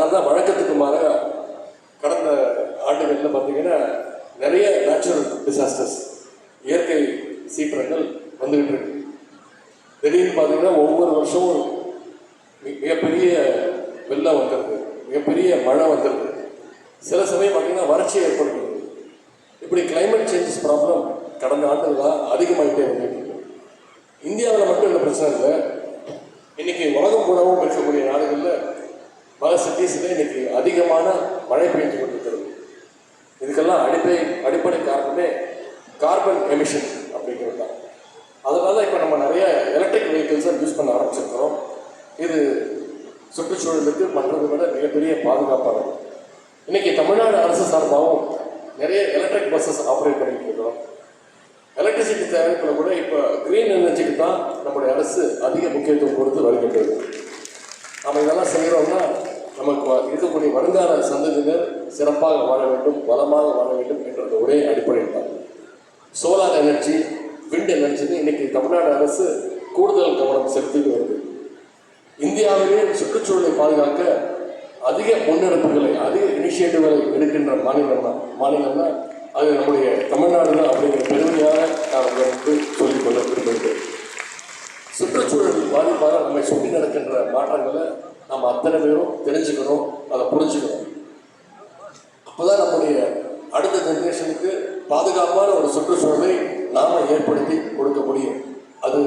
அதனால தான் வழக்கத்துக்கு மாறாக கடந்த ஆண்டுகளில் பார்த்தீங்கன்னா நிறைய நேச்சுரல் டிசாஸ்டர்ஸ், இயற்கை சீற்றங்கள் வந்துகிட்டு இருக்கு. திடீர்னு பார்த்தீங்கன்னா ஒவ்வொரு வருஷமும் மிகப்பெரிய வெள்ளம் வந்துடுது, மிகப்பெரிய மழை வந்துடுது. சில சமயம் பார்த்தீங்கன்னா வறட்சி ஏற்படுகிறது. இப்படி கிளைமேட் சேஞ்சஸ் ப்ராப்ளம் கடந்த ஆண்டுகளாக அதிகமாகிட்டே வந்துட்டு இருக்கு. இந்தியாவில் மட்டும் இந்த பிரச்சனை இல்லை, இன்னைக்கு உலகம் பூராவும் இருக்கக்கூடிய நாடுகளில் பல சிட்டிஸில் இன்னைக்கு அதிகமான மழை பெய்து கொண்டிருக்கிறது. இதுக்கெல்லாம் அடிப்படை காரணமே கார்பன் எமிஷன் அப்படிங்கிறது தான். அதனால இப்போ நம்ம நிறைய எலக்ட்ரிக் வெஹிக்கிள்ஸை யூஸ் பண்ண ஆரம்பிச்சிருக்கிறோம். இது சுற்றுச்சூழலுக்கு மற்றதை விட மிகப்பெரிய பாதுகாப்பானது. இன்னைக்கு தமிழ்நாடு அரசு சார்பாகவும் நிறைய எலக்ட்ரிக் பஸ்ஸஸ் ஆப்ரேட் பண்ணிட்டு இருக்கிறோம். எலக்ட்ரிசிட்டி தயாரிப்பில் கூட இப்போ கிரீன் எனர்ஜிக்கு தான் நம்முடைய அரசு அதிக முக்கியத்துவம் கொடுத்து வருகின்றது. நம்ம இதெல்லாம் செய்கிறோம்னா நமக்கு இருக்கக்கூடிய வருங்கால சந்ததியினர் சிறப்பாக வாழ வேண்டும், வளமாக வாழ வேண்டும் என்ற ஒரே அடிப்படையில் தான். சோலார் எனர்ஜி, விண்ட் எனர்ஜின்னு இன்னைக்கு தமிழ்நாடு அரசு கூடுதல் கவனம் செலுத்திட்டு வருது. இந்தியாவிலே சுற்றுச்சூழலை பாதுகாக்க அதிக முன்னெடுப்புகளை, அதிக இனிஷியேட்டிவ்களை எடுக்கின்ற மாநிலம்னா அது நம்முடைய தமிழ்நாடு தான் அப்படிங்கிற பெருமையாக நான் உங்களுக்கு சொல்லிக்கொள்ள விரும்புகிறேன். சுற்றுச்சூழல் பாதிப்பாக நம்மை சுற்றி நடக்கின்ற மாற்றங்களை நம்ம அத்தனை பேரும் தெரிஞ்சுக்கணும், அதை புரிஞ்சுக்கணும். அப்போதான் நம்முடைய அடுத்த ஜென்ரேஷனுக்கு பாதுகாப்பான ஒரு சுற்றுச்சூழலை நாம் ஏற்படுத்தி கொடுக்க முடியும். அது